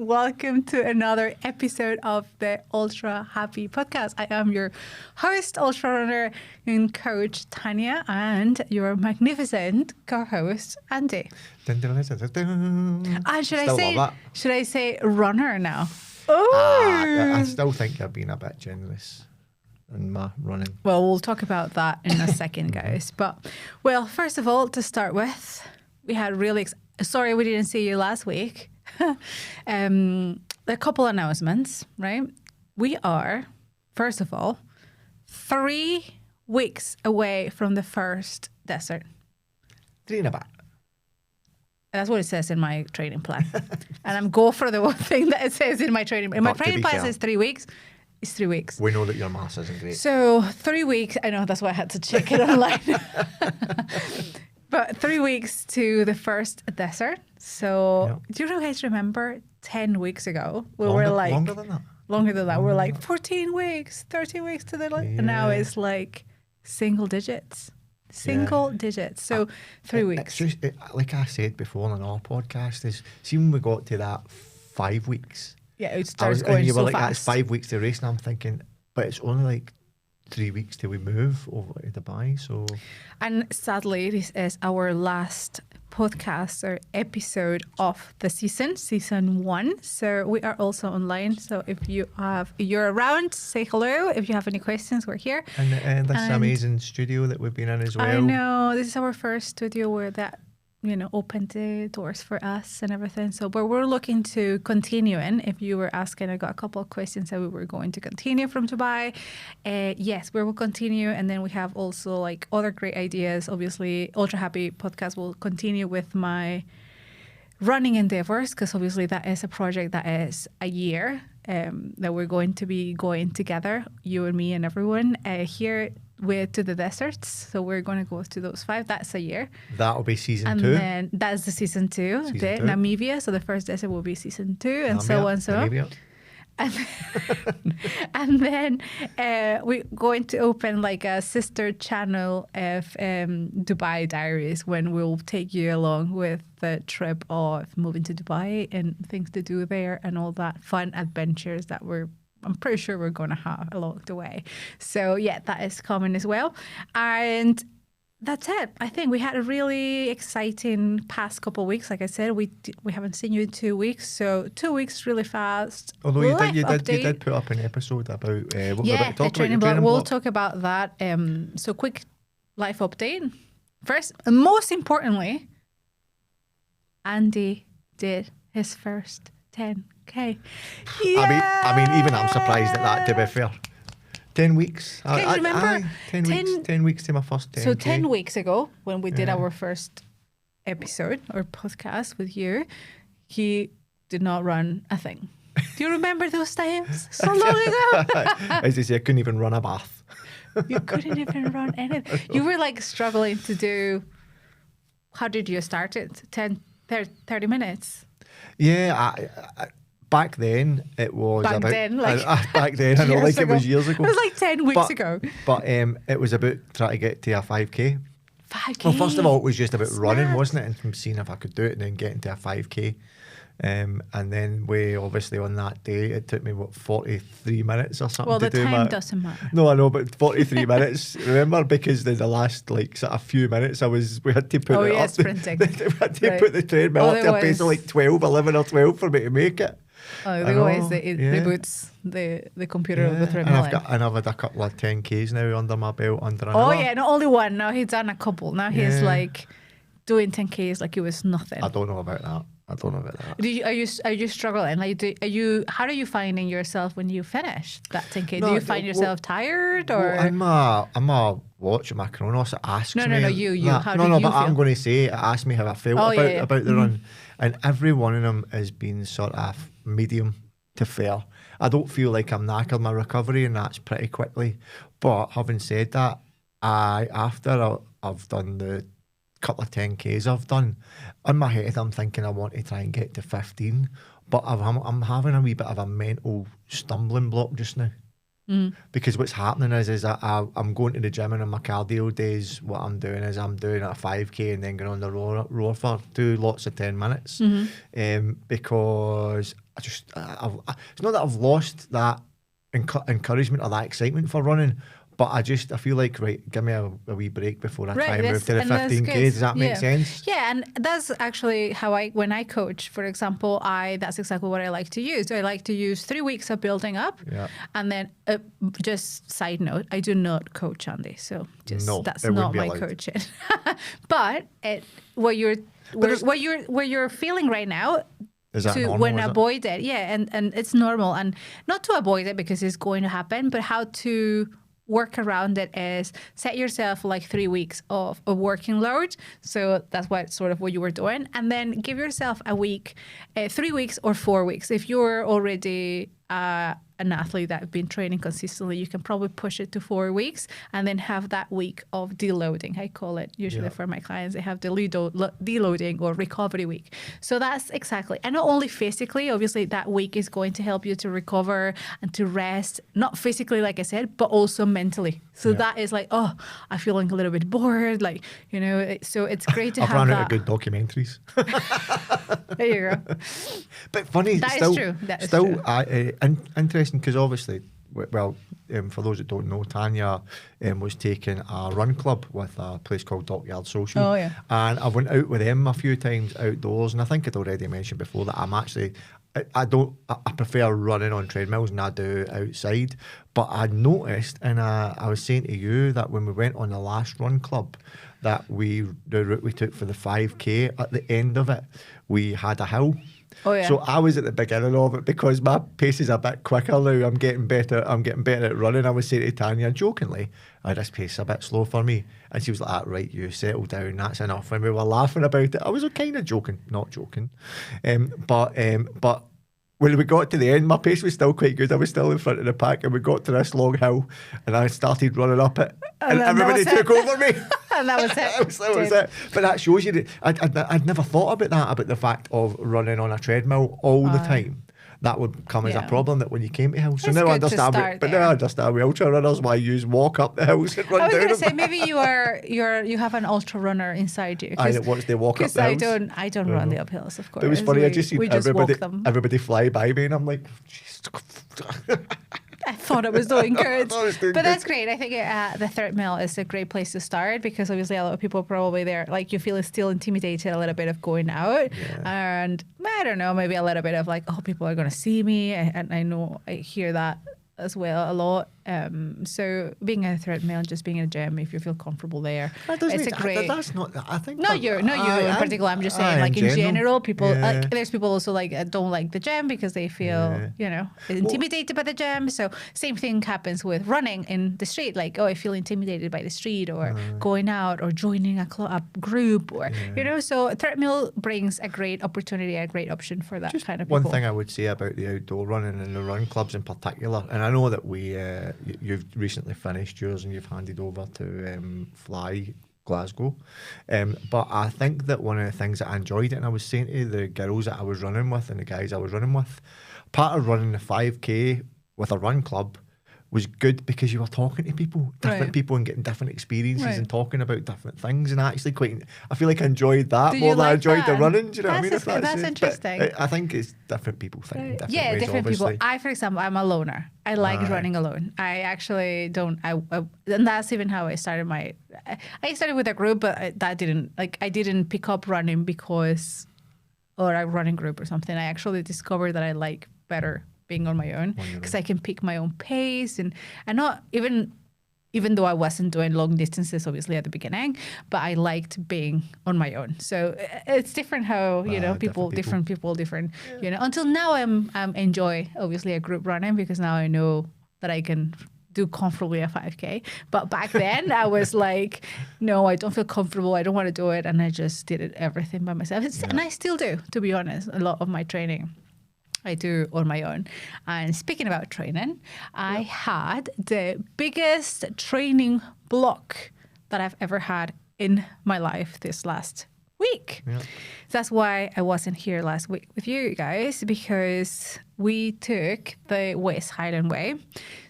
welcome to another episode of the Ultra Happy Podcast. I am your host, Ultra Runner and coach Tania, and your magnificent co-host Andy. And should I say runner now? I still think you're being a bit generous in my running. Well, we'll talk about that in a second, guys. But, well, first of all, to start with, we had really... Sorry we didn't see you last week. A couple announcements, right? We are, first of all, 3 weeks away from the first desert. 3 and a bit. That's what it says in my training plan. And I'm go for the one thing that it says in my training plan. My training plan says 3 weeks. It's 3 weeks. We know that your maths isn't great. So 3 weeks. I know, that's why I had to check it online. But 3 weeks to the first desert. So do you guys remember 10 weeks ago? We were like... Longer than that? Longer than that. We're like 14 weeks, 13 weeks to the... And now it's like single digits. Single digits. So 3 weeks. It's just, like I said before on our podcast, see when we got to that 5 weeks. Yeah, it starts going and you so were like, fast. that's 5 weeks to race. And I'm thinking, but it's only like 3 weeks till we move over to Dubai. So, and sadly, this is our last podcast or episode of the season 1. So we are also online. So if you're around, say hello. If you have any questions, we're here. And this amazing studio that we've been in as well. I know, this is our first studio where that opened the doors for us and everything. So, but we're looking to continue. And if you were asking, I got a couple of questions that we were going to continue from Dubai. Yes, we will continue. And then we have also like other great ideas. Obviously, Ultra Happy Podcast will continue with my running endeavors, because obviously that is a project that is a year that we're going to be going together, you and me and everyone here to the deserts. So we're going to go to those 5. That's a year. That'll be season 2. And then that's the season 2. Namibia. So the first desert will be season 2 and so on. Namibia. And then we're going to open like a sister channel of Dubai Diaries, when we'll take you along with the trip of moving to Dubai and things to do there and all that fun adventures that I'm pretty sure we're going to have along the way. So yeah, that is coming as well. And that's it. I think we had a really exciting past couple of weeks. Like I said, we haven't seen you in 2 weeks, so 2 weeks really fast. Although you did put up an episode about what we're about to talk about, training block. We'll talk about that. So quick life update. First, and most importantly, Andy did his first 10K. Yeah. I mean, even I'm surprised at that, to be fair. 10 weeks. Can you remember? 10 weeks to my first 10K. So 10 weeks ago, when we did our first episode or podcast with you, he did not run a thing. Do you remember those times? So long ago. As they say, I couldn't even run a bath. You couldn't even run anything. You were like struggling to do... How did you start it? 30 minutes? Yeah, back then it was back about... then, like back then, I know, like ago. It was years ago. It was like 10 weeks ago. But it was about trying to get to a 5K. 5K? Well, first of all, it was just about running, wasn't it? And from seeing if I could do it and then getting to a 5K. And then obviously on that day, it took me, 43 minutes or something to do. Well, the time doesn't matter. No, I know, but 43 minutes, remember? Because the last, like, sort of few minutes, we had to put it up. sprinting. We had to put the treadmill up to a pace of like 11 or 12 for me to make it. Oh, otherwise it reboots the computer of the treadmill. And I've had a couple of 10Ks now under my belt. Oh yeah, not only one. Now he's done a couple. Now he's like doing 10Ks like it was nothing. I don't know about that. Are you struggling? Like, how are you finding yourself when you finish that 10K? No, do you find yourself tired or? Well, I'm a watching my Chronos. It asks me. No, you. How do you but feel? I'm going to say it asked me how I felt about the run, and every one of them has been sort of medium to fair. I don't feel like I'm knackered. My recovery, and that's pretty quickly. But having said that, after I've done the couple of 10Ks I've done, in my head I'm thinking I want to try and get to 15, but I'm having a wee bit of a mental stumbling block just now. Because what's happening is I'm going to the gym, and in my cardio days what I'm doing is I'm doing a 5K and then going on the rower for 2 lots of 10 minutes, because it's not that I've lost that encouragement or that excitement for running, but I feel like, right, give me a wee break before I try and move to the 15K. Does that make sense? Yeah, and that's actually how when I coach, for example, that's exactly what I like to use. I like to use 3 weeks of building up, and then just side note, I do not coach on this, so that's not my coaching. But what you're feeling right now. Is that normal? Avoid it, and it's normal, and not to avoid it because it's going to happen, but how to work around it is set yourself like 3 weeks of a working load. So that's what you were doing, and then give yourself a week, 3 weeks or 4 weeks. If you're already an athlete that's been training consistently, you can probably push it to 4 weeks and then have that week of deloading. I call it usually for my clients, they have the deloading or recovery week. So that's exactly, and not only physically, obviously that week is going to help you to recover and to rest, not physically, like I said, but also mentally. So that is like, I'm feeling a little bit bored, like, so it's great to have that. I've run out of good documentaries. There you go. But funny, that is true. Interesting, because obviously, for those that don't know, Tania was taking a run club with a place called Dockyard Social. Oh, yeah. And I went out with them a few times outdoors, and I think I'd already mentioned before that I prefer running on treadmills than I do outside. But I noticed, and I was saying to you that when we went on the last run club, that the route we took for the 5K, at the end of it, we had a hill. Oh, yeah. So I was at the beginning of it because my pace is a bit quicker now. I'm getting better at running. I was saying to Tania jokingly, this pace is a bit slow for me. And she was like, right, you settle down, that's enough. And we were laughing about it. I was kind of joking, not joking. But when we got to the end, my pace was still quite good. I was still in front of the pack, and we got to this long hill, and I started running up it, and everybody took over me. And that was it. that was it. But that shows you that I'd never thought about the fact of running on a treadmill all the time. That would come as a problem, that when you came to hills. So now I understand. Now I understand wheelchair runners why you walk up the hills and run down them. I was going to say, maybe you have an ultra runner inside you. They walk up the hills. I don't run the uphills, of course. It was funny. I just seen everybody fly by me, and I'm like, I thought I was doing good. But that's great. I think the third mill is a great place to start, because obviously a lot of people probably there, like, you feel still intimidated a little bit of going out. Yeah. And I don't know, maybe a little bit of like, people are going to see me. And I know I hear that as well a lot. So being a thread mill and just being in a gym, if you feel comfortable there, it's a great. That's not. I think not you in particular. I'm just saying, like in general, people. There's people also like don't like the gym because they feel intimidated by the gym. So same thing happens with running in the street. Like, I feel intimidated by the street, or going out, or joining a group, or So treadmill brings a great opportunity, a great option for that kind of people. One thing I would say about the outdoor running and the run clubs in particular, and I know that you've recently finished yours and you've handed over to Fly Glasgow, but I think that one of the things that I enjoyed it, and I was saying to the girls that I was running with and the guys I was running with, part of running the 5K with a run club was good because you were talking to different people, and getting different experiences and talking about different things, and I feel like I enjoyed that more than I enjoyed the running. Do you know what I mean? That's interesting. But I think it's different people think different ways, different obviously. people. For example, I'm a loner. I like running alone. I actually don't. And that's even how I started I started with a group, but I didn't pick up running or a running group or something. I actually discovered that I like better being on my own, because I can pick my own pace, and not even though I wasn't doing long distances obviously at the beginning, but I liked being on my own. So it's different how different people until now I'm enjoy obviously a group running, because now I know that I can do comfortably a 5K. But back then I was like, no, I don't feel comfortable, I don't want to do it, and I just did everything by myself. And I still do, to be honest. A lot of my training I do on my own. And speaking about training, I had the biggest training block that I've ever had in my life this last week. Yeah. That's why I wasn't here last week with you guys, because we took the West Highland Way.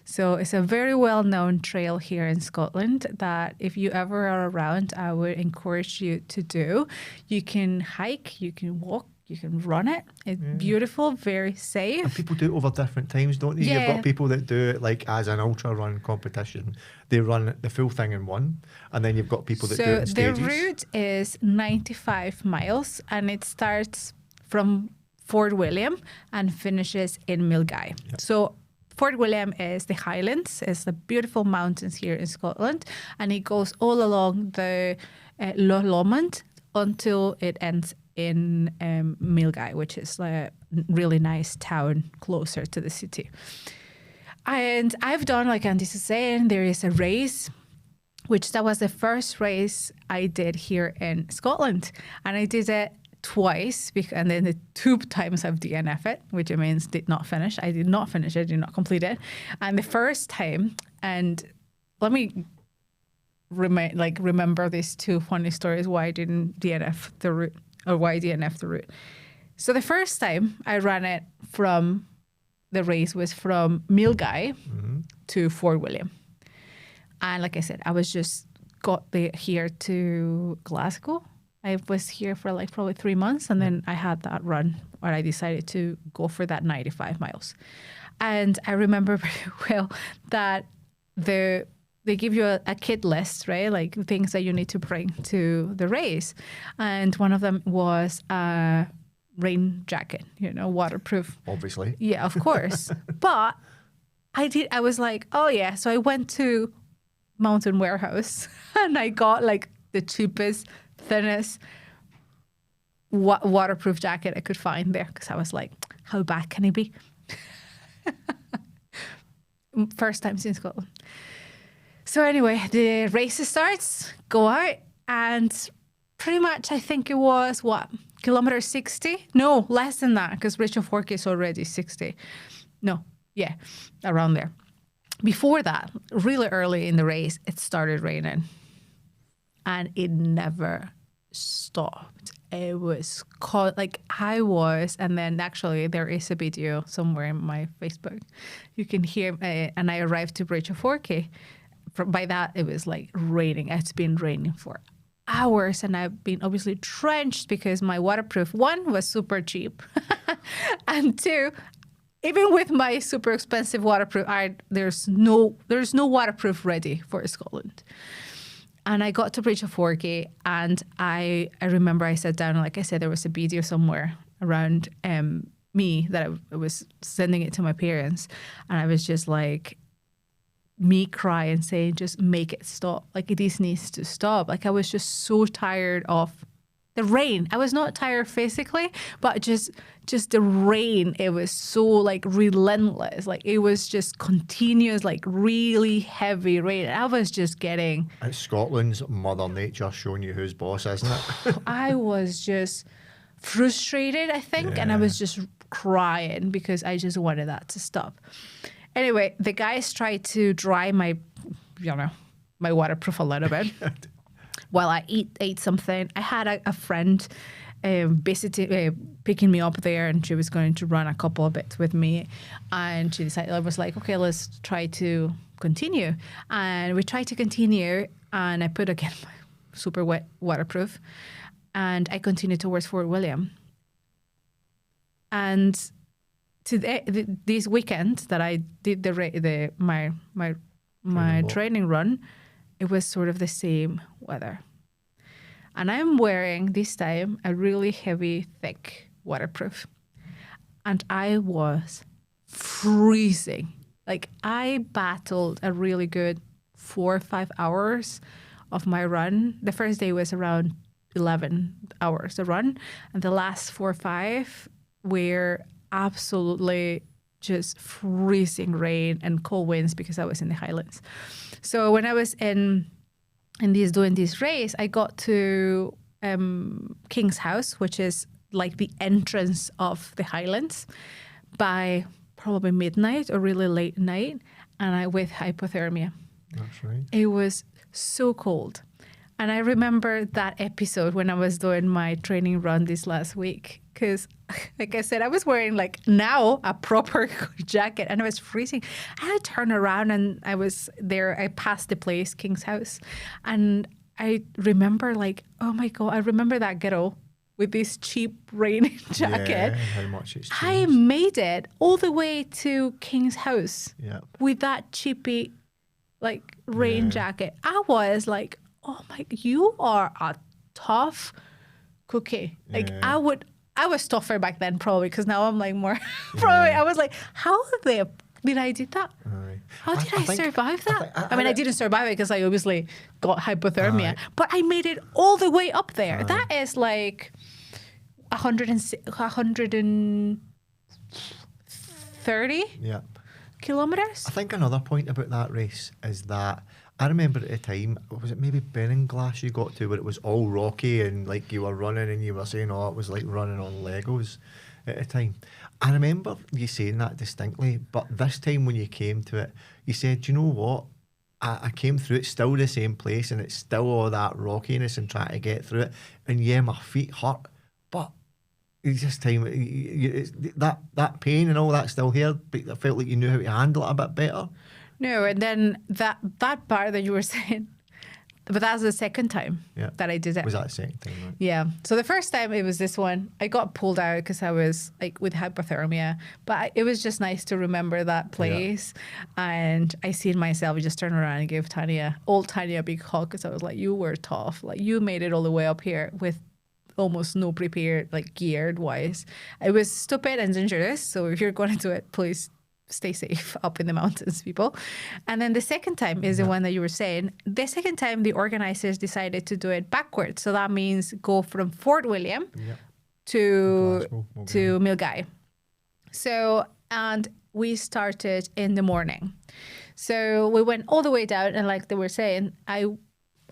So it's a very well-known trail here in Scotland that if you ever are around, I would encourage you to do. You can hike, you can walk, you can run it. It's beautiful, very safe. And people do it over different times, don't they? Yeah. You've got people that do it like as an ultra run competition. They run the full thing in one. And then you've got people that do it in stages. The route is 95 miles and it starts from Fort William and finishes in Milgai. Yep. So Fort William is the Highlands. It's the beautiful mountains here in Scotland. And it goes all along the Loch Lomond until it ends in Milgai, which is a really nice town closer to the city. And I've done, like Andy is saying, there is a race, which that was the first race I did here in Scotland. And I did it twice, and then the 2 times I've DNF it, which means did not finish. I did not finish it, did not complete it. And the first time, and let me remember these 2 funny stories why I didn't DNF the route. Or why DNF the route. So the first time I ran it the race was from Milgai to Fort William. And like I said, I was just got here to Glasgow. I was here for like probably 3 months. And then I had that run where I decided to go for that 95 miles. And I remember very well that they give you a kit list, right? Like things that you need to bring to the race. And one of them was a rain jacket, waterproof. Obviously. Yeah, of course. But I was like, oh yeah. So I went to Mountain Warehouse and I got like the cheapest, thinnest waterproof jacket I could find there. Because I was like, how bad can it be? First time since Scotland. So anyway, the race starts, go out, and pretty much I think it was, kilometer 60? No, less than that, because Bridge of Fork is already 60. No, yeah, around there. Before that, really early in the race, it started raining. And it never stopped. It was and then actually there is a video somewhere in my Facebook. You can hear, and I arrived to Bridge of Fork. By that, it was like raining. It's been raining for hours and I've been obviously drenched because my waterproof, 1, was super cheap. And 2, even with my super expensive waterproof, there's no waterproof ready for Scotland. And I got to Bridge of Forky and I remember I sat down and like I said, there was a video somewhere around me that I was sending it to my parents. And I was just like, me crying, saying, just make it stop. Like, this needs to stop. Like, I was just so tired of the rain. I was not tired physically, but just the rain. It was so, like, relentless. Like, it was just continuous, like, really heavy rain. I was just getting... It's Scotland's Mother Nature showing you who's boss, isn't it? I was just frustrated, I think, and I was just crying because I just wanted that to stop. Anyway, the guys tried to dry my waterproof a little bit while I ate something. I had a friend picking me up there, and she was going to run a couple of bits with me. And she decided, I was like, okay, let's try to continue. And we tried to continue, and I put again my super wet waterproof, and I continued towards Fort William. And this weekend that I did my training run, it was sort of the same weather. And I'm wearing this time a really heavy, thick waterproof. And I was freezing. Like, I battled a really good 4 or 5 hours of my run. The first day was around 11 hours to run. And the last 4 or 5 were absolutely just freezing rain and cold winds because I was in the Highlands. So when I was doing this race, I got to King's House, which is like the entrance of the Highlands, by probably midnight or really late night, and with hypothermia. That's right. It was so cold. And I remember that episode when I was doing my training run this last week, because, like I said, I was wearing now a proper jacket and I was freezing. I had to turn around and I was there. I passed the place, King's House. And I remember oh my God, I remember that girl with this cheap rain jacket. Yeah, how much it's changed. I made it all the way to King's House with that cheapy rain jacket. I was like, oh my, you are a tough cookie. Like I was tougher back then probably, because now I'm like more probably I was like, how did I do that? How did I survive that? I mean, I didn't survive it because I obviously got hypothermia, but I made it all the way up there. That is like 130 kilometers. I think another point about that race is that I remember at the time, was it maybe Glass you got to where it was all rocky and like you were running and you were saying, oh, it was like running on Legos at the time. I remember you saying that distinctly, but this time when you came to it, you said, you know what? I came through it still the same place and it's still all that rockiness and trying to get through it. And yeah, my feet hurt, but it's just time, that pain and all that still here, but I felt like you knew how to handle it a bit better. No, and then that part that you were saying, but that was the second time that I did it. Was that the second time, right? Yeah. So the first time it was this one. I got pulled out because I was like with hypothermia, but it was just nice to remember that place. And I seen myself just turn around and give old Tania a big hug, because I was like, you were tough. Like you made it all the way up here with almost no prepared, like geared wise. It was stupid and dangerous. So if you're going to do it, please stay safe up in the mountains, people. And then the second time is the one that you were saying. The second time, the organizers decided to do it backwards. So that means go from Fort William to Milgai. So, and we started in the morning. So we went all the way down, and like they were saying, I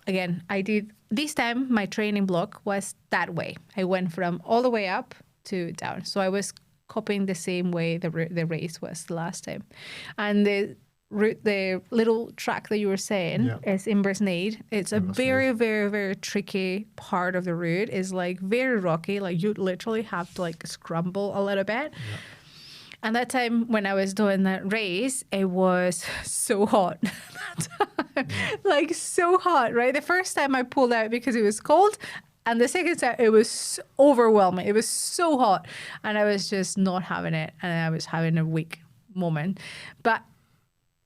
did, this time my training block was that way. I went from all the way up to down. So I was copying the same way the race was the last time. And the little track that you were saying is Inversnade. It's a very, very, very tricky part of the route. It's like very rocky. Like you literally have to like scramble a little bit. Yeah. And that time when I was doing that race, it was so hot. Like so hot, right? The first time I pulled out because it was cold. And the second time, it was overwhelming. It was so hot. And I was just not having it. And I was having a weak moment. But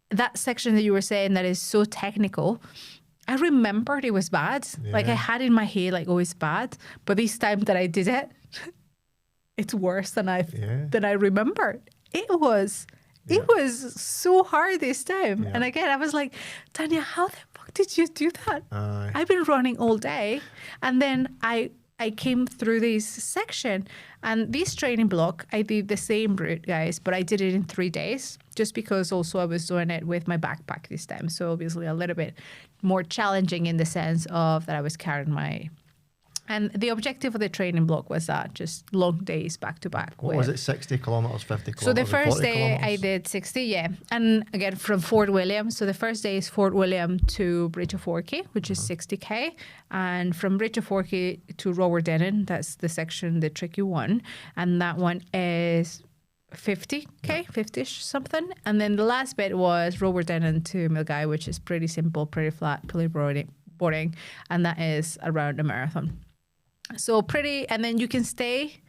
that section that you were saying that is so technical, I remembered it was bad. Yeah. Like I had in my head, like, oh, it's bad. But this time that I did it, it's worse than I remembered. It was so hard this time. Yeah. And again, I was like, Tania, how the fuck did you do that? I've been running all day. And then I came through this section, and this training block, I did the same route, guys, but I did it in 3 days, just because also I was doing it with my backpack this time. So obviously a little bit more challenging in the sense of that I was carrying my... And the objective of the training block was that, just long days back to back. What was it, 60 kilometres, 50 kilometres? So the first day I did 60, yeah. And again, from Fort William. So the first day is Fort William to Bridge of Orkney, which is 60K. And from Bridge of Orkney to Rowerdennon, that's the section, the tricky one. And that one is 50K, 50-ish something. And then the last bit was Rowerdennon to Milgai, which is pretty simple, pretty flat, pretty boring. And that is around a marathon. So pretty, and then you can stay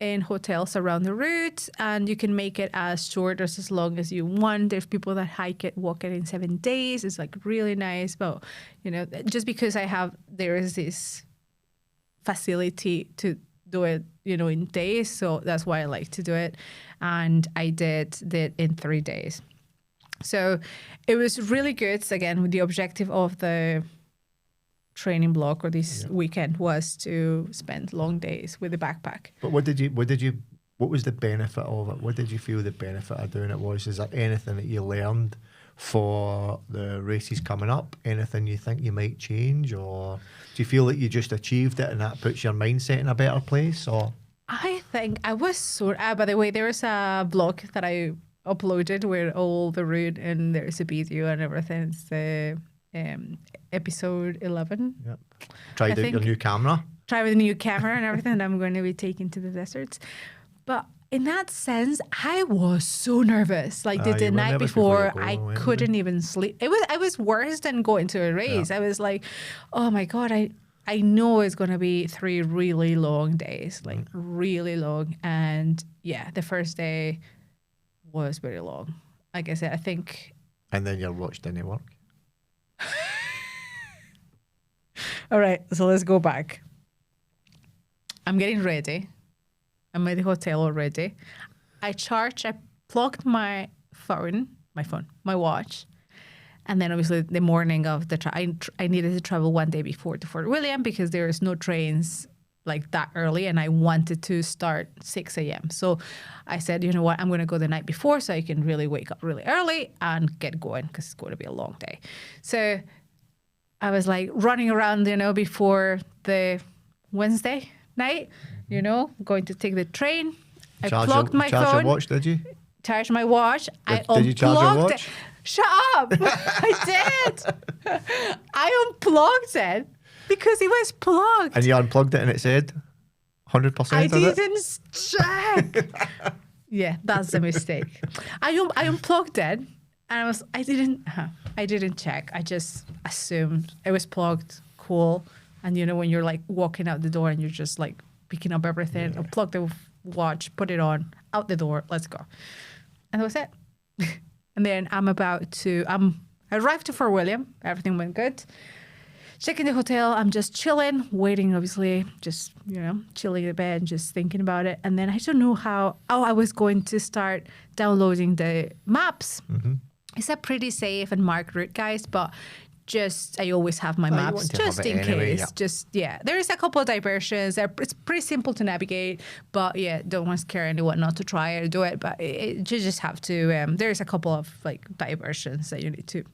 in hotels around the route, and you can make it as short or as long as you want. There's people that walk it in 7 days. It's like really nice. But, you know, just because there is this facility to do it, you know, in days. So that's why I like to do it. And I did in 3 days. So it was really good. Again, with the objective of the training block or this weekend was to spend long days with the backpack. But what was the benefit of it? What did you feel the benefit of doing it was? Is there anything that you learned for the races coming up? Anything you think you might change, or do you feel that you just achieved it and that puts your mindset in a better place? Or I think I was by the way, there is a blog that I uploaded with all the route, and there's a video and everything. It's the episode 11. Yep. Tried out your new camera. Try with a new camera and everything that I'm going to be taking to the deserts. But in that sense, I was so nervous. Like the night before, I couldn't even sleep. I was worse than going to a race. Yeah. I was like, oh my God, I know it's going to be 3 really long days, like really long. And yeah, the first day was very long. Like I said, I think. And then your watch didn't work. All right, so let's go back. I'm getting ready. I'm at the hotel already. I plugged my watch. And then obviously the morning of the I needed to travel one day before to Fort William because there is no trains like that early, and I wanted to start 6 a.m. So I said, you know what, I'm going to go the night before so I can really wake up really early and get going because it's going to be a long day. So I was like running around, before the Wednesday night, going to take the train. I plugged my phone. Charge your watch, did you? Charged my watch. Did you charge your watch? Shut up! I did. I unplugged it because it was plugged. And you unplugged it and it said 100%. I didn't check. Yeah, that's the mistake. I unplugged it and I didn't check. I just assumed it was plugged. Cool. And when you're like walking out the door and you're just like picking up everything, unplug the watch, put it on, out the door, let's go. And that was it. And then I arrived to Fort William. Everything went good. Checking the hotel. I'm just chilling, waiting, obviously, just, chilling in the bed, just thinking about it. And then I don't know how, I was going to start downloading the maps. Mm-hmm. It's a pretty safe and marked route, guys, but I always have my maps just in case. There is a couple of diversions. It's pretty simple to navigate, but don't want to scare anyone not to try or do it. But you just have to. There's a couple of like diversions that you need to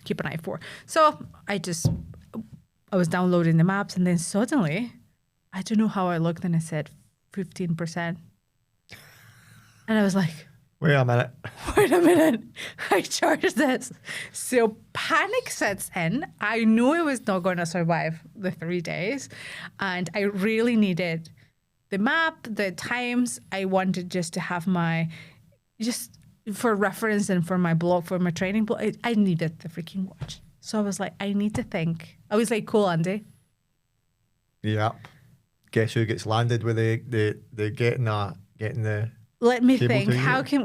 keep an eye for. So I was downloading the maps, and then suddenly, I don't know how I looked, and it said 15%, and I was like, Wait a minute. I charged this. So panic sets in. I knew I was not going to survive the 3 days. And I really needed the map, the times. I wanted just to have just for reference and for my blog, for my training blog, I needed the freaking watch. So I was like, I need to think. I was like, cool, Andy. Yep. Guess who gets landed with the getting the... Let me think.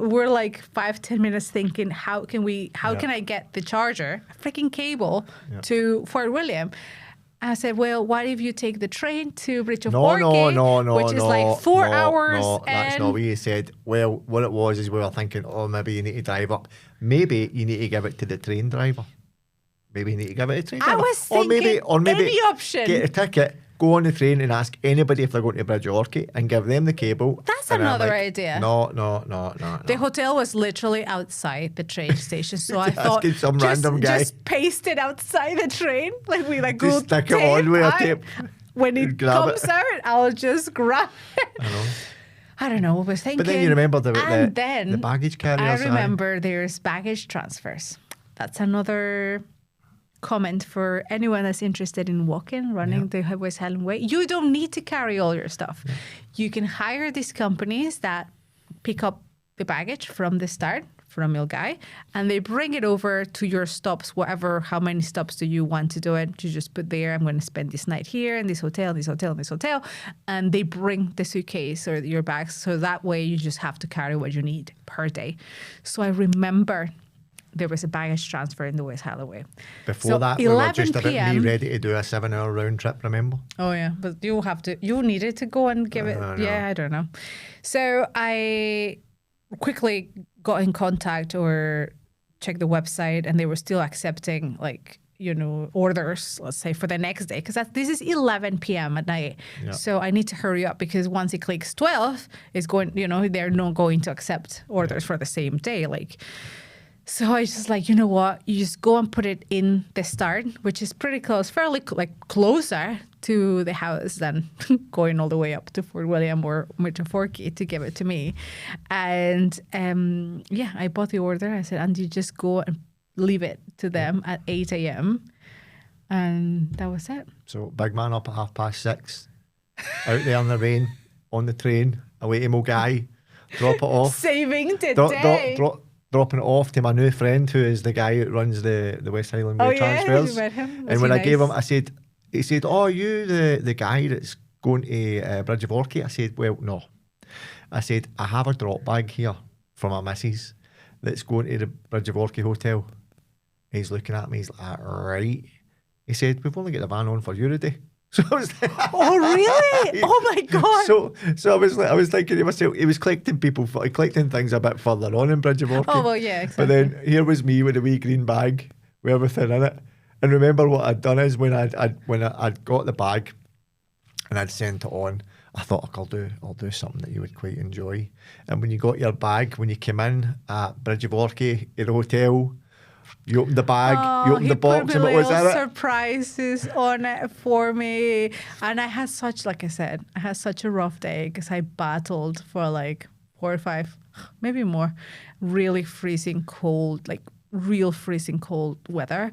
We're like 5-10 minutes thinking, how can I get the charger, a freaking cable, to Fort William? I said, well, what if you take the train to Bridge of Orkney, which is like 4 hours? No, that's not what you said. Well, what it was is we were thinking, maybe you need to drive up. Maybe you need to give it to the train driver. Maybe you need to give it to the train driver. I was thinking or maybe any option. Get a ticket. Go on the train and ask anybody if they're going to Bridge of Orkney and give them the cable. That's another idea. No. The hotel was literally outside the train station, so I thought some random guy. Just paste it outside the train, like we like just stick it on with a tape. When it comes out, I'll just grab it. I don't know what I was thinking. But then you remember the baggage carriers. I remember there's baggage transfers. That's another comment for anyone that's interested in running the West Highland Way. You don't need to carry all your stuff. Yeah. You can hire these companies that pick up the baggage from the start, from your guy, and they bring it over to your stops, how many stops do you want to do it. You just put there, I'm going to spend this night here in this hotel, and they bring the suitcase or your bags. So that way you just have to carry what you need per day. So I remember there was a baggage transfer in the West Highland Way. Before that, we were just about ready to do a 7-hour round trip, remember? Oh, yeah. But you needed to go and give it. Yeah, I don't know. So I quickly got in contact or checked the website, and they were still accepting orders, let's say, for the next day. Because this is 11 p.m. at night. Yeah. So I need to hurry up because once it clicks 12, it's going, they're not going to accept orders for the same day. So I just you know what? You just go and put it in the start, which is pretty close, fairly closer to the house than going all the way up to Fort William or Metaforky to give it to me. And I bought the order. I said, and you just go and leave it to them at 8 a.m. And that was it. So big man up at 6:30, out there in the rain, on the train, away to Mulgai, drop it off. Saving the day. Dropping it off to my new friend who is the guy who runs the West Highland Way transfers. You met him? And when I gave him, I said, he said, "Oh, you the guy that's going to Bridge of Orchy?" I said, "Well, no." I said, "I have a drop bag here from my missus that's going to the Bridge of Orchy hotel." He's looking at me. He's like, "Right." He said, "We've only got the van on for you today." So I was like, "Oh really? Oh my god!" So I was thinking to myself, he was collecting things a bit further on in Bridge of Orchy. Oh well, yeah, exactly. But then here was me with a wee green bag with everything in it. And remember what I'd done is when I'd got the bag and I'd sent it on, I thought, I'll do something that you would quite enjoy. And when you got your bag, when you came in at Bridge of Orchy at the hotel, you opened the bag, you opened the box, and what was in it? Surprises on it for me. And I had such, like I said, I had such a rough day because I battled for like 4 or 5, maybe more, really freezing cold, like real freezing cold weather.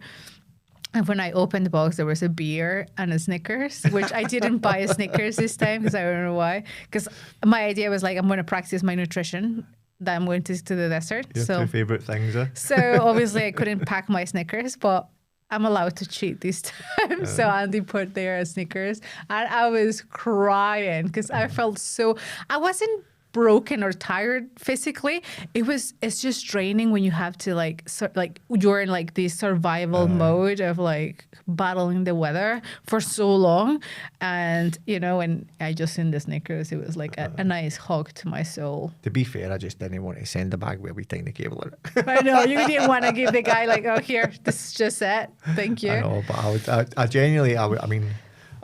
And when I opened the box, there was a beer and a Snickers, which I didn't buy a Snickers this time because I don't know why. Because my idea was like, I'm going to practice my nutrition that I'm going to the desert. Your 2 favourite things, eh? So obviously I couldn't pack my Snickers, but I'm allowed to cheat this time. So Andy put there a Snickers and I was crying because I felt I wasn't broken or tired physically. It's just draining when you have to you're in like this survival mode of like battling the weather for so long. And when I just seen the Snickers, it was like a nice hug to my soul. To be fair, I just didn't want to send the bag with a wee tiny cable in it. I know, you didn't want to give the guy like, "Oh, here, this is just it. Thank you." I know, but I genuinely, I mean,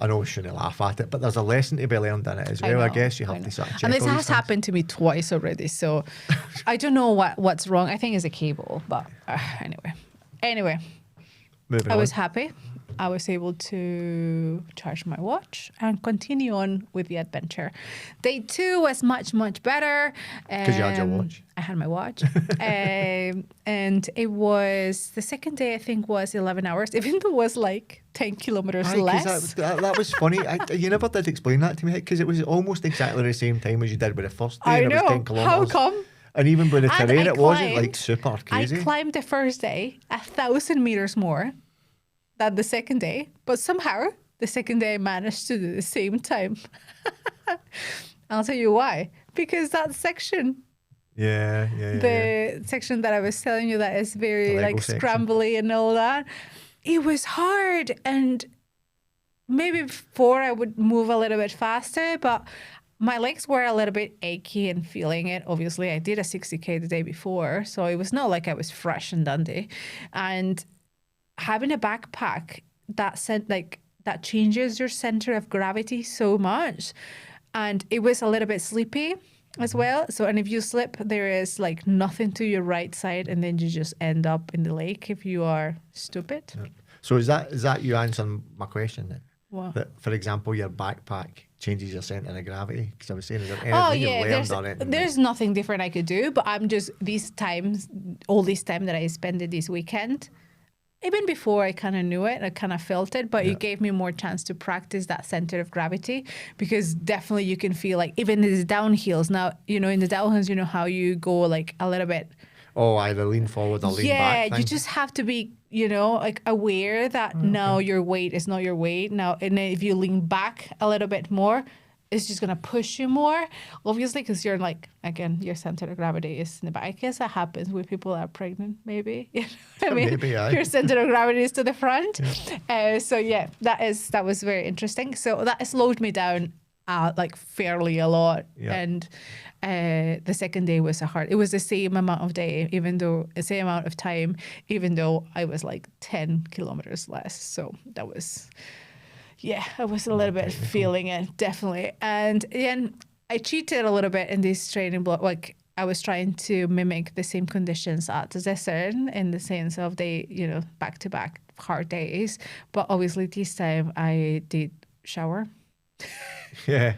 I know we shouldn't laugh at it, but there's a lesson to be learned in it as well. I guess you have to sort of check. And this has happened to me twice already, so I don't know what's wrong. I think it's a cable, but anyway, moving on. I was happy. I was able to charge my watch and continue on with the adventure. Day 2 was much, much better. Because you had your watch. I had my watch. And it was, the second day I think was 11 hours, even though it was like 10 kilometers less. That was funny. You never did explain that to me because it was almost exactly the same time as you did with the first day. I and know. It was 10 kilometers. How come? And even with the terrain, it wasn't like super crazy. I climbed the first day 1,000 meters more than the second day, but somehow the second day I managed to do the same time. I'll tell you why. Because that section, the section that I was telling you that is very like scrambly and all that, it was hard. And maybe before I would move a little bit faster, but my legs were a little bit achy and feeling it. Obviously, I did a 60K the day before, so it was not like I was fresh and dandy. And having a backpack that changes your center of gravity so much. And it was a little bit sleepy as well. So, and if you slip, there is like nothing to your right side, and then you just end up in the lake if you are stupid. Yeah. So is that you answering my question then? What? That, for example, your backpack changes your center of gravity? Because I was saying, is there anything you've learned on it? There's nothing different I could do, but I'm just all this time that I spent it this weekend, even before I kind of knew it, I kind of felt it, but it gave me more chance to practice that center of gravity, because definitely you can feel like even in the downhills now, in the downhills, how you go like a little bit. Oh, either lean forward or lean back. Yeah, you just have to be, like aware that now your weight is not your weight now. And then if you lean back a little bit more, it's just going to push you more, obviously, because you're like, again, your center of gravity is in the back. I guess that happens with people that are pregnant, maybe. You know what I mean? Maybe, yeah. Your center of gravity is to the front. Yeah. That was very interesting. So that slowed me down like fairly a lot. Yeah. And the second day was it was the same amount of time, even though I was like 10 kilometers less. So that was... Yeah, I was a little bit feeling it, definitely. And then I cheated a little bit in this training block. Like I was trying to mimic the same conditions at the desert in the sense of back-to-back hard days. But obviously this time I did shower. Yeah.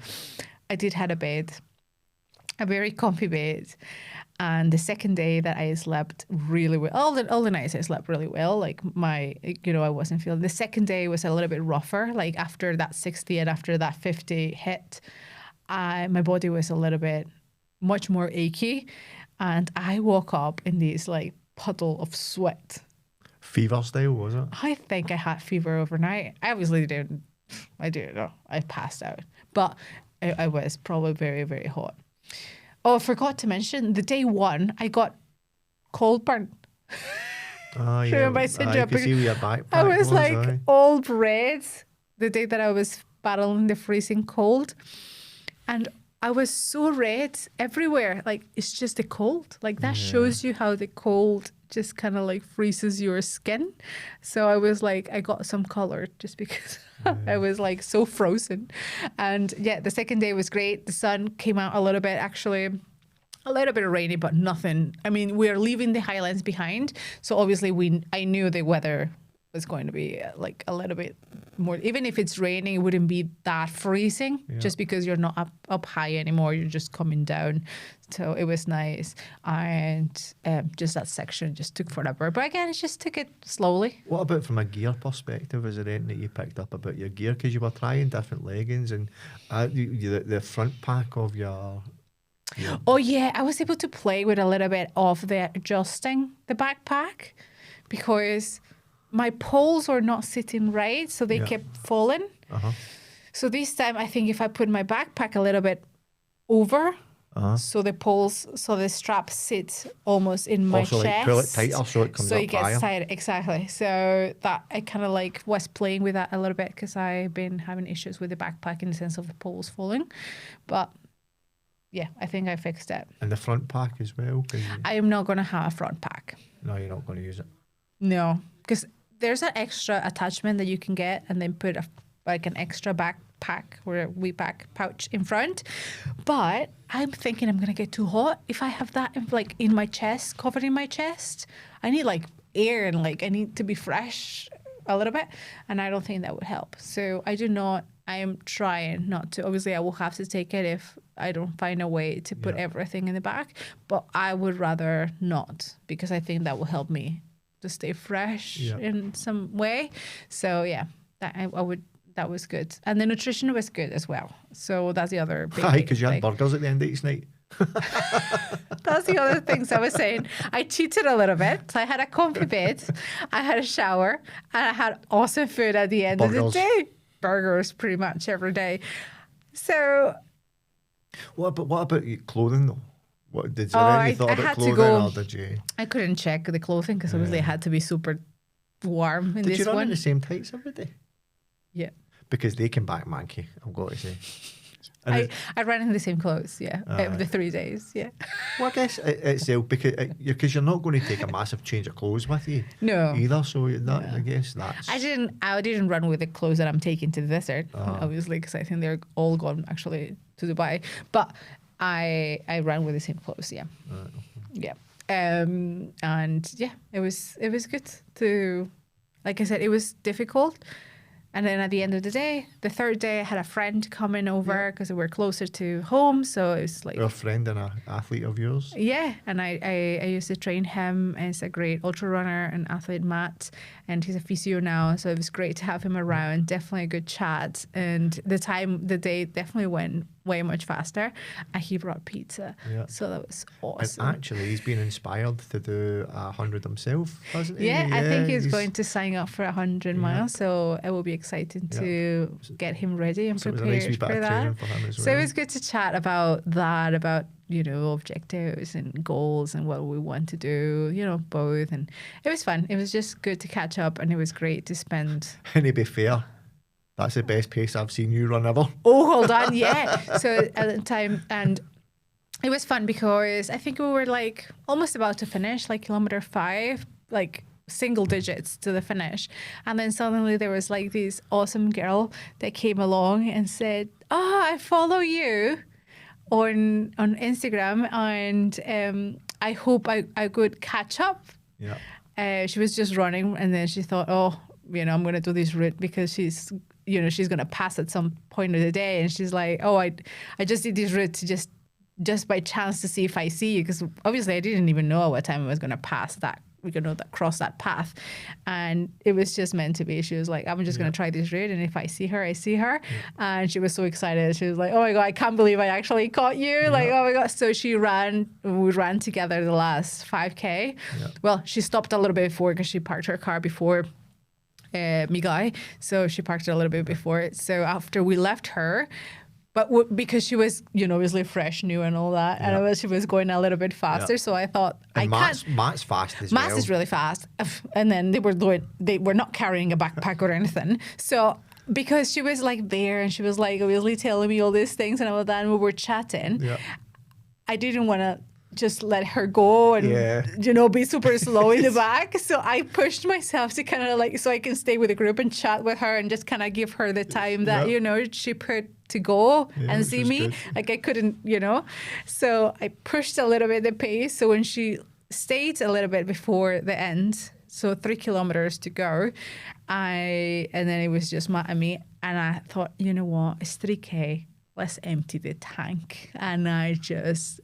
I did have a bed, a very comfy bed. And the second day that I slept really well, all the nights I slept really well. Like I wasn't feeling. The second day was a little bit rougher. Like after that 60 and after that 50 hit, my body was a little bit much more achy, and I woke up in this like puddle of sweat. Fever style, was it? I think I had fever overnight. I obviously didn't I didn't know. I passed out. But I was probably very, very hot. Oh, I forgot to mention, the day one, I got cold burn. Oh, yeah. Remember I sent you a could see where your backpack I was like aye. all red the day that I was battling the freezing cold. And I was so red everywhere. Like, it's just the cold. Like, that shows you how the cold just kind of like freezes your skin. So I was like, I got some color just because I was like so frozen. And yeah, the second day was great. The sun came out a little bit, actually. A little bit rainy, but nothing. I mean, we're leaving the highlands behind. So obviously I knew the weather was going to be like a little bit more, even if it's raining, it wouldn't be that freezing just because you're not up high anymore. You're just coming down. So it was nice. And just that section just took forever. But again, it just took it slowly. What about from a gear perspective? Is there anything that you picked up about your gear? Because you were trying different leggings and the front pack of your... Oh yeah, I was able to play with a little bit of the adjusting the backpack because my poles were not sitting right, so they kept falling. So this time, I think if I put my backpack a little bit over, so the poles, so the straps sit almost in my chest. Like pull it tighter so it comes up higher. So it gets tighter, exactly. So that I kind of like was playing with that a little bit because I've been having issues with the backpack in the sense of the poles falling, but. Yeah, I think I fixed it. And the front pack as well? I am not going to have a front pack. No, you're not going to use it? No, because there's an extra attachment that you can get and then put like an extra backpack or a wee back pouch in front. But I'm thinking I'm going to get too hot if I have that like in my chest, covering my chest. I need like air and like I need to be fresh a little bit. And I don't think that would help. So I am trying not to. Obviously, I will have to take it if I don't find a way to put everything in the back. But I would rather not because I think that will help me to stay fresh in some way. So yeah, that was good. And the nutrition was good as well. So that's the other big thing. Because you had burgers at the end of each night. That's the other things I was saying. I cheated a little bit. So I had a comfy bed, I had a shower, and I had awesome food at the end of the day. Burgers pretty much every day. So what about your clothing though? What did you any thought about clothing or did you? I couldn't check the clothing because obviously it had to be super warm in this one. Did you run in the same tights every day? Yeah. Because they came back manky, I've got to say. I ran in the same clothes, the 3 days, Well, I guess it's because you're not going to take a massive change of clothes with you, no, either. So I guess that's. I didn't run with the clothes that I'm taking to the desert, obviously, because I think they're all gone actually to Dubai. But I ran with the same clothes, and it was good to, like I said, it was difficult. And then at the end of the day, the third day, I had a friend coming over because we were closer to home. So it was like... A friend and an athlete of yours? Yeah. And I used to train him. He's a great ultra runner and athlete, Matt. And he's a physio now. So it was great to have him around. Definitely a good chat. And the day definitely went way much faster. And he brought pizza. Yeah. So that was awesome. And actually, he's been inspired to do 100 himself, hasn't he? Yeah, I think he's going to sign up for 100 miles. So it will be exciting to get him ready and prepared it was a nice for that. For him as well. So it was good to chat about that, about objectives and goals and what we want to do, both. And it was fun. It was just good to catch up, and it was great to spend. And to be fair, that's the best pace I've seen you run ever. Oh, hold on, yeah. So at the time, and it was fun because I think we were like almost about to finish, like kilometer 5, like single digits to the finish. And then suddenly there was like this awesome girl that came along and said, I follow you on Instagram, and I hope I could catch up. Yeah. She was just running, and then she thought, I'm going to do this route because she's going to pass at some point of the day. And she's like, I just did this route to just by chance to see if I see you, because obviously I didn't even know what time I was going to pass that. We're going to cross that path, and it was just meant to be. She was like, I'm just going to try this route, and if I see her, I see her. And she was so excited. She was like, oh my God, I can't believe I actually caught you. Like, oh my God. So we ran together the last 5K. Well, she stopped a little bit before because she parked her car before Migai. So she parked it a little bit before. So after we left her, but because she was, obviously fresh, new and all that, and she was going a little bit faster. So I thought, Matt's fast as well. Matt's is really fast. And then they were not carrying a backpack or anything. So because she was like there and she was like obviously telling me all these things and all that, and we were chatting, I didn't want to just let her go and be super slow in the back. So I pushed myself to kind of so I can stay with the group and chat with her and just kind of give her the time that she put to go and see me. Good. Like I couldn't, So I pushed a little bit the pace. So when she stayed a little bit before the end, so 3 kilometers to go, and then it was just Matt and me, and I thought, you know what, it's 3K, let's empty the tank. And I just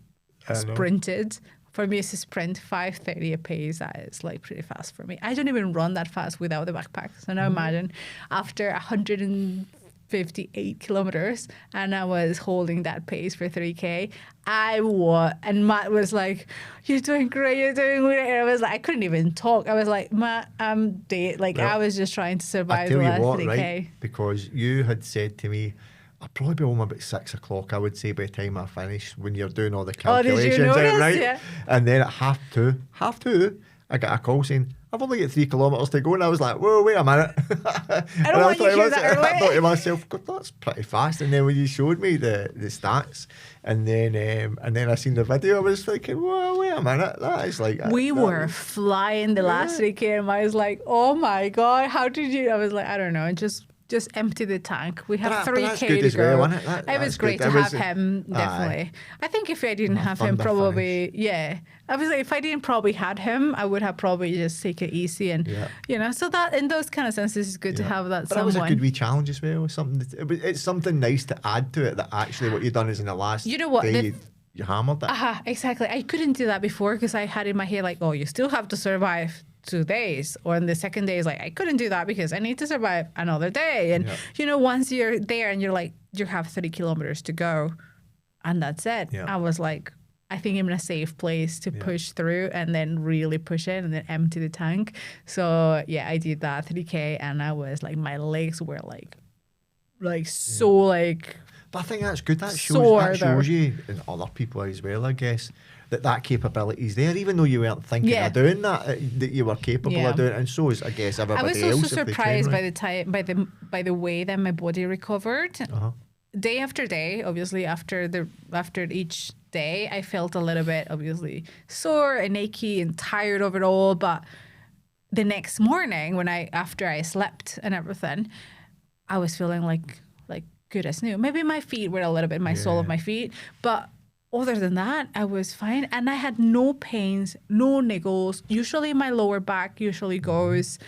sprinted. For me, it's a sprint, 5:30 a pace. That is pretty fast for me. I don't even run that fast without the backpack. So now imagine after 158 kilometers, and I was holding that pace for 3K. And Matt was like, "You're doing great, you're doing great." And I was like, I couldn't even talk. I was like, Matt, I'm dead. I was just trying to survive the last 3K. Right? Because you had said to me, I'll probably be home about 6 o'clock, I would say, by the time I finish, when you're doing all the calculations. Did you notice? Out, right? Yeah. And then at half two, I got a call saying, I've only got 3 kilometres to go. And I was like, whoa, wait a minute. I don't want you to hear that early. I thought to myself, God, that's pretty fast. And then when you showed me the stats, and then I seen the video, I was thinking, whoa, wait a minute. That is we were flying the last 3K, and I was like, oh my God, how did you? I was like, I don't know, just empty the tank. We have 3K to go. Well, it was great to have him, definitely. I think if I didn't have him, probably, I was like, if I didn't probably had him, I would have probably just take it easy and, so that in those kind of senses, it's good to have that someone. But that was a good wee challenge as well. It's something nice to add to it that actually what you've done is in the last day, you hammered it. Exactly. I couldn't do that before because I had in my head you still have to survive 2 days, or in the second day is I couldn't do that because I need to survive another day. And once you're there and you have 30 kilometers to go and that's it. I was like, I think I'm in a safe place to push through and then really push it and then empty the tank. So I did that 3K and I was my legs were so But I think that's good. That shows you and other people as well, I guess, that capability is there, even though you weren't thinking of doing that you were capable of doing it, and so is, I guess, everybody else. I was also surprised by the way that my body recovered. Day after day, obviously after each day, I felt a little bit obviously sore and achy and tired of it all. But the next morning, after I slept and everything, I was feeling like good as new. Maybe my feet were a little bit, my sole of my feet, but other than that, I was fine. And I had no pains, no niggles. Usually my lower back goes.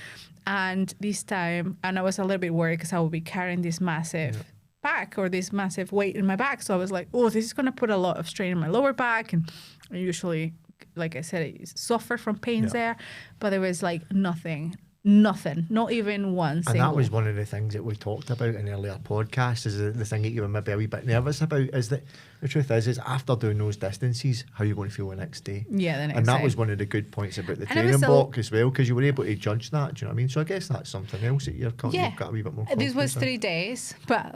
And this time, and I was a little bit worried because I would be carrying this massive back or this massive weight in my back. So I was like, oh, this is going to put a lot of strain in my lower back. And I usually, like I said, I suffer from pains there. But there was nothing, not even one single. And that was one of the things that we talked about in earlier podcasts, is the thing that you were maybe a wee bit nervous about, is that the truth is after doing those distances, how are you going to feel the next day? Yeah, the next day. And that was one of the good points about the training block as well, because you were able to judge that, do you know what I mean? So I guess that's something else that you've got a wee bit more confidence. This was 3 days, but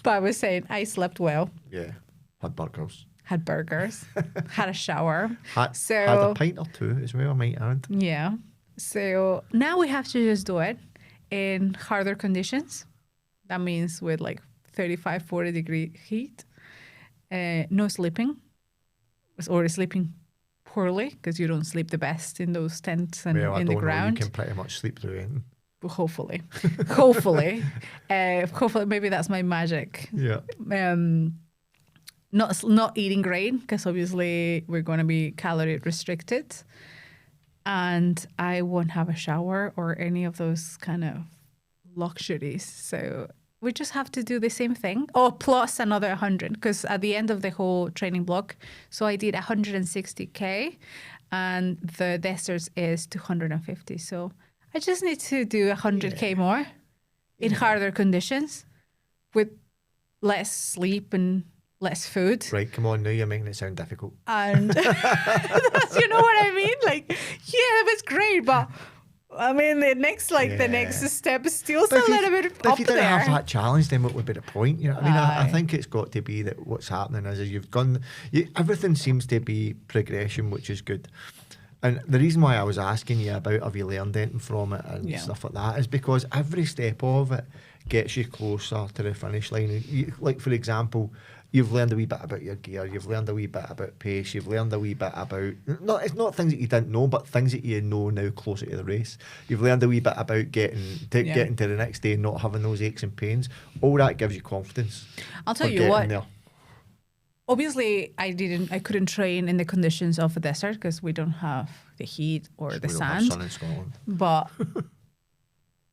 I was saying I slept well. Yeah, had burgers, had a shower. Had a pint or two as well, I might add. Yeah. So now we have to just do it in harder conditions. That means with 35, 40 degree heat. No sleeping. Or sleeping poorly because you don't sleep the best in those tents and in the ground. You can pretty much sleep through it. Hopefully. Hopefully, maybe that's my magic. Yeah. Not eating great because obviously we're going to be calorie restricted. And I won't have a shower or any of those kind of luxuries. So we just have to do the same thing. Oh, plus another 100, because at the end of the whole training block, so I did 160K and the desert is 250. So I just need to do 100K more in harder conditions with less sleep and less food. Right, come on, now you're making it sound difficult. And you know what I mean? It was great, but I mean, the next step is still a little bit up there. If you didn't have that challenge, then what would be the point? You know what I mean? I think it's got to be that what's happening is everything seems to be progression, which is good. And the reason why I was asking you about have you learned anything from it and stuff like that is because every step of it gets you closer to the finish line. Like, for example, you've learned a wee bit about your gear, you've learned a wee bit about pace, you've learned a wee bit about, it's not things that you didn't know, but things that you know now closer to the race. You've learned a wee bit about getting to the next day and not having those aches and pains. All that gives you confidence. I'll tell you what. There. Obviously, I couldn't train in the conditions of a desert because we don't have the heat or the sand. We don't have sun in Scotland.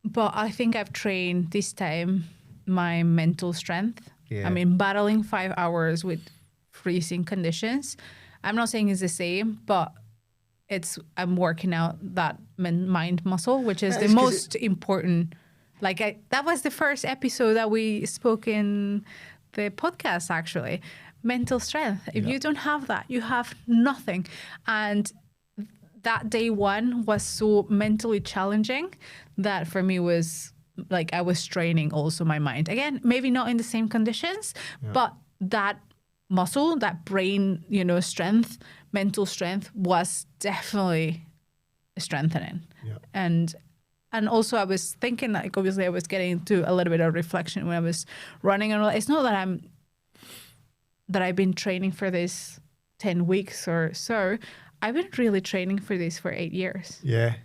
But I think I've trained this time my mental strength. Yeah. I mean, battling 5 hours with freezing conditions. I'm not saying it's the same, but I'm working out that mind muscle, which is the most important. That was the first episode that we spoke in the podcast, actually. Mental strength. If you don't have that, you have nothing. And that day one was so mentally challenging that for me was like I was training also my mind. Again, maybe not in the same conditions, but that muscle, that brain, strength, mental strength was definitely strengthening. Yeah. And also I was thinking, like, obviously I was getting into a little bit of reflection when I was running, and it's not that I've been training for this 10 weeks or so. I've been really training for this for 8 years. Yeah.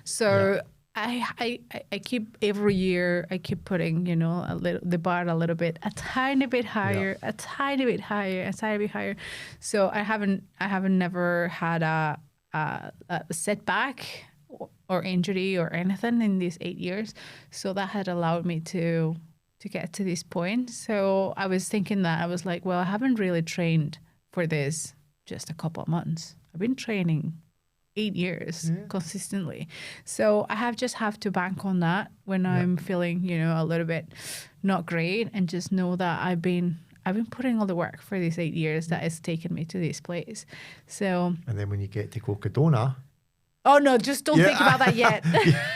So I keep every year I keep putting the bar a little bit, a tiny bit higher, a tiny bit higher, a tiny bit higher. So I haven't never had a setback or injury or anything in these 8 years. So that had allowed me to get to this point. So I was thinking that I was like, well, I haven't really trained for this just a couple of months. I've been training 8 years consistently. So I have to bank on that when I'm feeling, a little bit not great, and just know that I've been putting all the work for these 8 years that has taken me to this place. So. And then when you get to Cocodona. Oh no! Just don't think about that yet.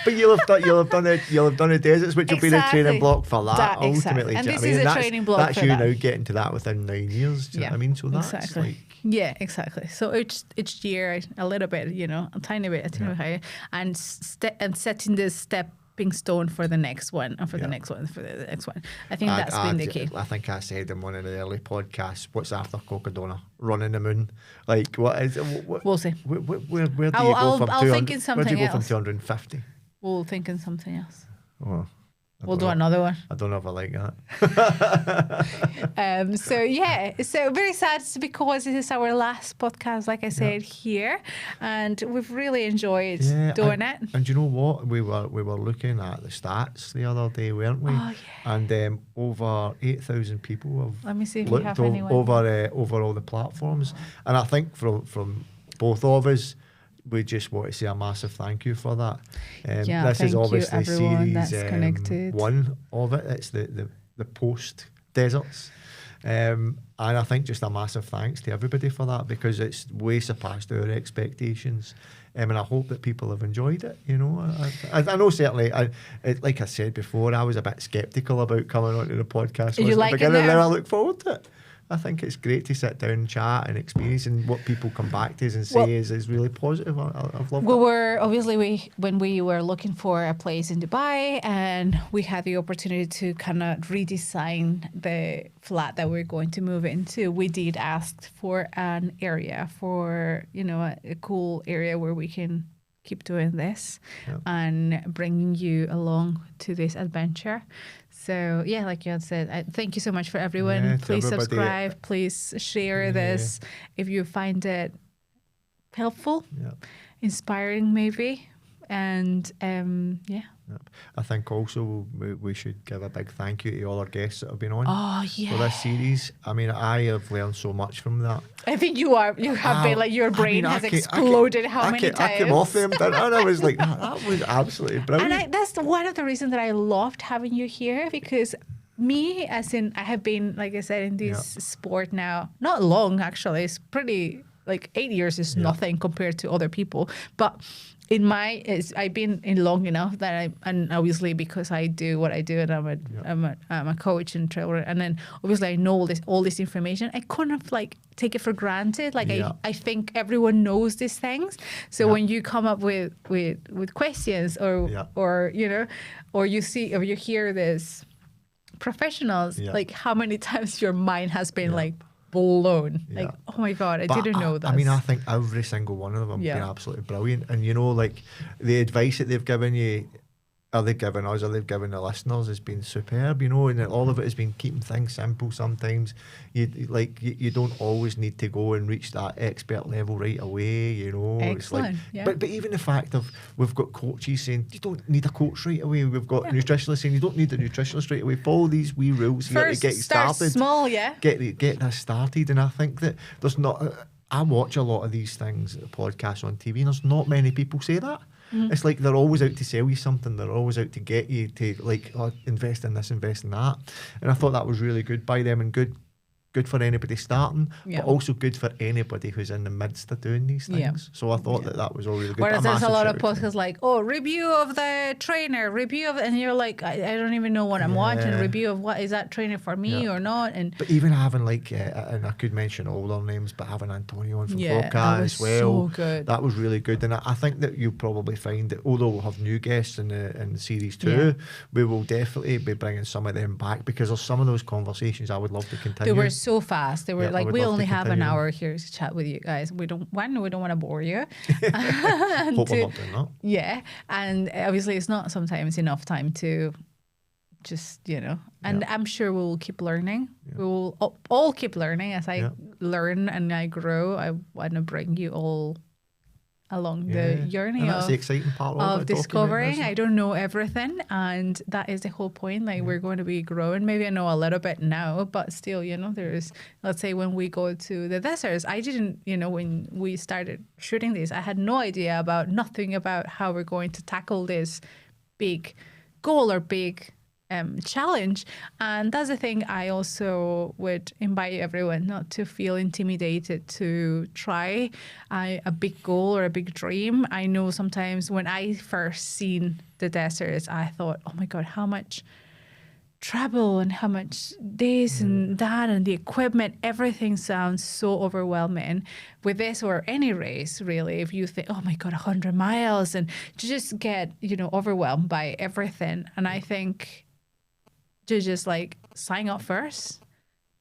But you'll have done the deserts, which will be the training block for that ultimately. And this is a training block. That's you now getting to that within 9 years. Do you know what I mean? So that's exactly. So each year a little bit, a tiny bit higher, and setting this stepping stone for the next one, and for the next one, for the next one. I think that's been the key. I think I said in one of the early podcasts, what's after Cocodona? Running the moon. Like, what is it? We'll see. Where do you go from 200? Think in something where do you go else. from 250? We'll think in something else. Oh. We'll do another one. I don't know if I like that. So very sad because this is our last podcast, like I said, here, and we've really enjoyed doing it. And you know what? We were looking at the stats the other day, weren't we? Oh, yeah. And over 8,000 people have Let me see if we have anyone. over all the platforms, and I think from both of us, we just want to say a massive thank you for that. This is obviously series 1 of it. It's the post deserts. And I think just a massive thanks to everybody for that, because it's way surpassed our expectations. And I hope that people have enjoyed it. I know certainly, like I said before, I was a bit sceptical about coming onto the podcast. You like it now? Now I look forward to it. I think it's great to sit down and chat and experience, and what people come back to us and say is really positive. I've loved it. When we were looking for a place in Dubai, and we had the opportunity to kind of redesign the flat that we're going to move into, we did ask for an area, for a cool area where we can keep doing this and bringing you along to this adventure. So, like you had said, thank you so much for everyone. Yeah, please subscribe. Please share this if you find it helpful, inspiring maybe. And, I think also we should give a big thank you to all our guests that have been on for this series. I mean, I have learned so much from that. I think you have been like, your brain has exploded many times. I came off them and I was like, that was absolutely brilliant. And that's one of the reasons that I loved having you here, because I have been, like I said, in this sport now, not long actually, it's pretty like 8 years is nothing compared to other people. But I've been in long enough that and obviously because I do what I do, and I'm a coach and trainer, and then obviously I know all this information. I kind of like take it for granted. Like I think everyone knows these things. So when you come up with questions or you know, or you hear this professionals, like how many times your mind has been like blown, like, oh my God, I didn't know that. I mean, I think every single one of them have been absolutely brilliant. And you know, like the advice that they've given you, or they've given us, or they've given the listeners, has been superb, you know, and all of it has been keeping things simple. Sometimes you don't always need to go and reach that expert level right away, you know. Excellent. It's like, but even the fact of we've got coaches saying you don't need a coach right away. We've got nutritionists saying you don't need a nutritionist right away. Follow these wee rules here to get you started. Start small, Get this started. And I think that there's not. I watch a lot of these things, podcasts on TV, and there's not many people say that. It's like they're always out to sell you something. They're always out to get you to like, invest in this, invest in that. And I thought that was really good by them, and good for anybody starting, but also good for anybody who's in the midst of doing these things. So I thought that was all really good. Whereas there's a lot of podcasts like, review of the trainer, and you're like, I don't even know what I'm watching. Review of what is that trainer for me or not? But even having like, and I could mention all their names, but having Antonio on from podcast as well, so good. That was really good. And I think that you'll probably find that although we'll have new guests in the series too, we will definitely be bringing some of them back, because there's some of those conversations I would love to continue. They were so fast. They were like, we only have an hour here to chat with you guys. We don't want to bore you. Hope we're not doing that. Yeah. And obviously it's not sometimes enough time to just, you know, and I'm sure we'll keep learning. We will all keep learning as I learn and I grow. I want to bring you all along the journey and that's the exciting part of discovering. I don't know everything, and that is the whole point. Like we're going to be growing. Maybe I know a little bit now, but still, you know, there's, let's say when we go to the deserts, I didn't, you know, when we started shooting this, I had no idea nothing about how we're going to tackle this big goal or big challenge. And that's the thing I also would invite everyone not to feel intimidated to try a big goal or a big dream. I know sometimes when I first seen the deserts, I thought, oh my God, how much travel and how much this and that and the equipment, everything sounds so overwhelming. With this or any race, really, if you think, oh my God, 100 miles, and to just get, you know, overwhelmed by everything. And I think to just like sign up first,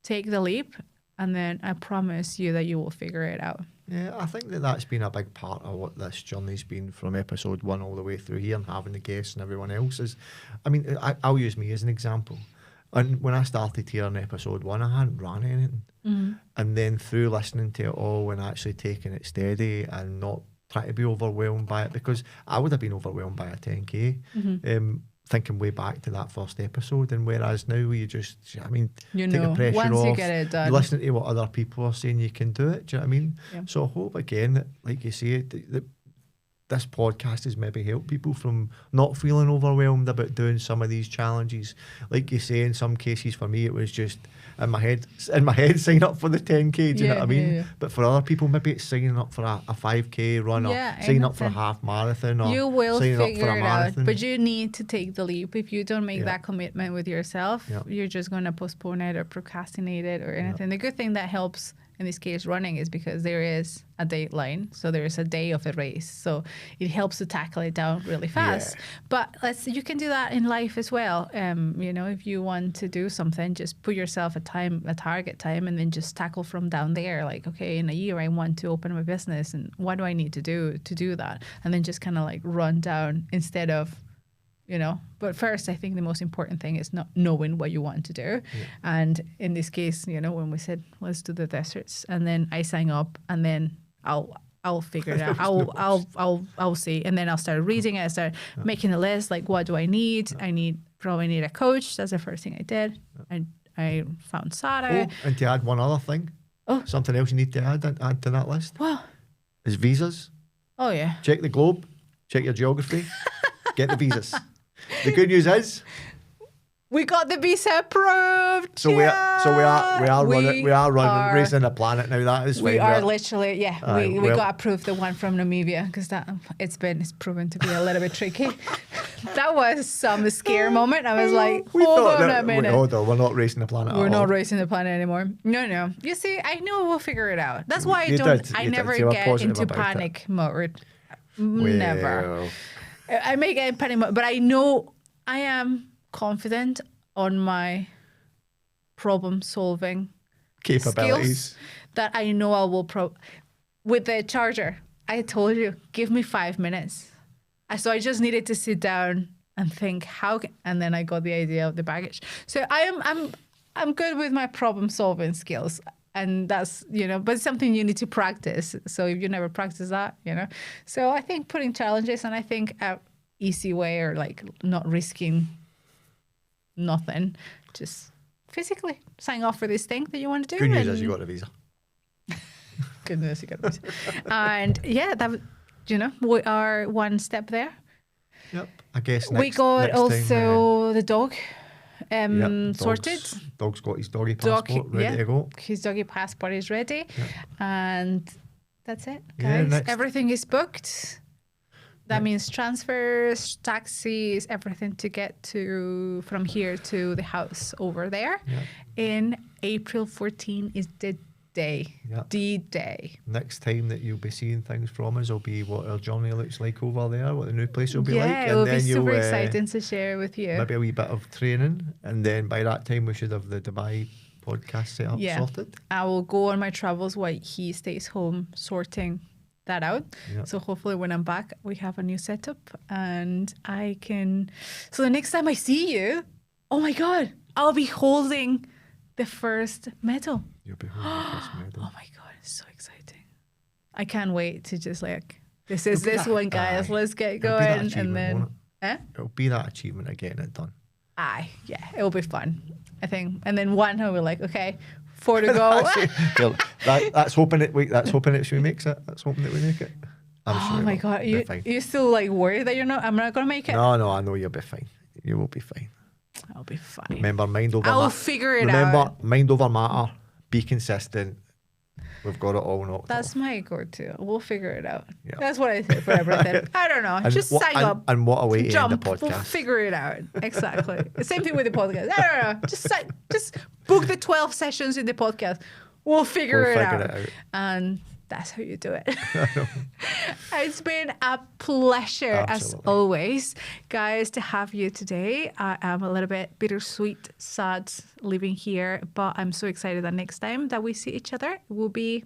take the leap, and then I promise you that you will figure it out. Yeah, I think that's been a big part of what this journey's been from episode 1 all the way through here, and having the guests and everyone else is, I mean, I'll use me as an example. And when I started here in episode 1, I hadn't run anything. And then through listening to it all and actually taking it steady and not trying to be overwhelmed by it, because I would have been overwhelmed by a 10K. Thinking way back to that first episode, and whereas now you just, I mean, you take know, the pressure once off, you get it done, listen to what other people are saying, you can do it. Do you know what I mean? Yeah. So I hope again that, like you say, that this podcast has maybe helped people from not feeling overwhelmed about doing some of these challenges. Like you say, in some cases for me, it was just in my head, sign up for the 10K. Do you know what I mean? But for other people, maybe it's signing up for a 5K run, or signing up for a half marathon, or you will figure it out. But you need to take the leap. If you don't make that commitment with yourself, you're just going to postpone it or procrastinate it or anything. The good thing that helps in this case running is because there is a deadline, so there is a day of a race, so it helps to tackle it down really fast. But you can do that in life as well. You know, if you want to do something, just put yourself a target time, and then just tackle from down there. Like, okay, in a year I want to open my business, and what do I need to do that? And then just kind of like run down instead of, you know. But first, I think the most important thing is not knowing what you want to do. And in this case, you know, when we said let's do the deserts, and then I sign up, and then I'll figure it out. I'll see, and then I'll start reading it. I start making a list. Like, what do I need? I probably need a coach. That's the first thing I did. I found Sarah. Oh, and to add one other thing, something else you need to add to that list. Well, is visas. Oh yeah. Check the globe. Check your geography. Get the visas. The good news is We got the visa approved. So we are running racing the planet now. That is fine. We are literally, we got approved, the one from Namibia, because it's proven to be a little bit tricky. That was some scare moment. I was like, hold on a minute. Hold on, we're not racing the planet. We're not racing the planet anymore. No. You see, I know we'll figure it out. That's why I never get into panic mode. Never. I may get in panic mode, but I know I am confident on my problem solving capabilities skills that I know I will with the charger. I told you, give me 5 minutes. So I just needed to sit down and think and then I got the idea of the baggage. So I'm good with my problem solving skills. And that's, but it's something you need to practice. So if you never practice that, So I think putting challenges, and I think an easy way, or like not risking nothing, just physically sign off for this thing that you want to do. Good news is you got a visa. Good news, you got a visa. And that, we are one step there. Yep. I guess we got also the dog sorted. Dog's got his doggy passport ready to go. His doggy passport is ready. Yep. And that's it, guys. Everything is booked. That means transfers, taxis, everything to get from here to the house over there. Yeah. In April 14 is the day. Yeah. The day. Next time that you'll be seeing things from us will be what our journey looks like over there, what the new place will be like. Yeah, it will be super exciting to share with you. Maybe a wee bit of training, and then by that time we should have the Dubai podcast set up sorted. I will go on my travels while he stays home sorting that out. Yep. So hopefully when I'm back, we have a new setup and I can... So the next time I see you, oh my God, I'll be holding the first medal. You'll be holding the first medal. Oh my God, it's so exciting. I can't wait to just this is this one, guys. Let's get going. And then... It'll be that achievement of getting it done. Yeah, it'll be fun, I think. And then one, I'll be like, okay, 4 to go. That's hoping that she makes it. That's hoping that we make it. I'm sure my God, you still worried that I'm not gonna make it? No, I know you'll be fine. You will be fine. I'll be fine. Remember, mind over I'll figure it out. Remember, mind over matter. Be consistent. We've got it all knocked That's off. my go-to. We'll figure it out. Yeah. That's what I say for everything. I don't know. Just sign up. And what a way to end the podcast. We'll figure it out. Exactly. Same thing with the podcast. I don't know. Just book the 12 sessions in the podcast. We'll figure it out. And that's how you do it. It's been a pleasure, as always, guys, to have you today. I am a little bit bittersweet, sad living here, but I'm so excited that next time that we see each other, we'll be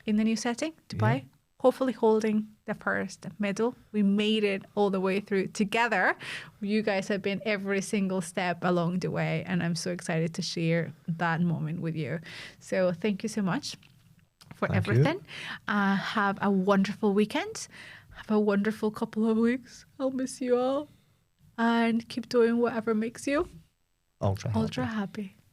in the new setting, Dubai, hopefully holding the first medal. We made it all the way through together. You guys have been every single step along the way, and I'm so excited to share that moment with you. So thank you so much for everything. Have a wonderful weekend. Have a wonderful couple of weeks. I'll miss you all. And keep doing whatever makes you ultra happy.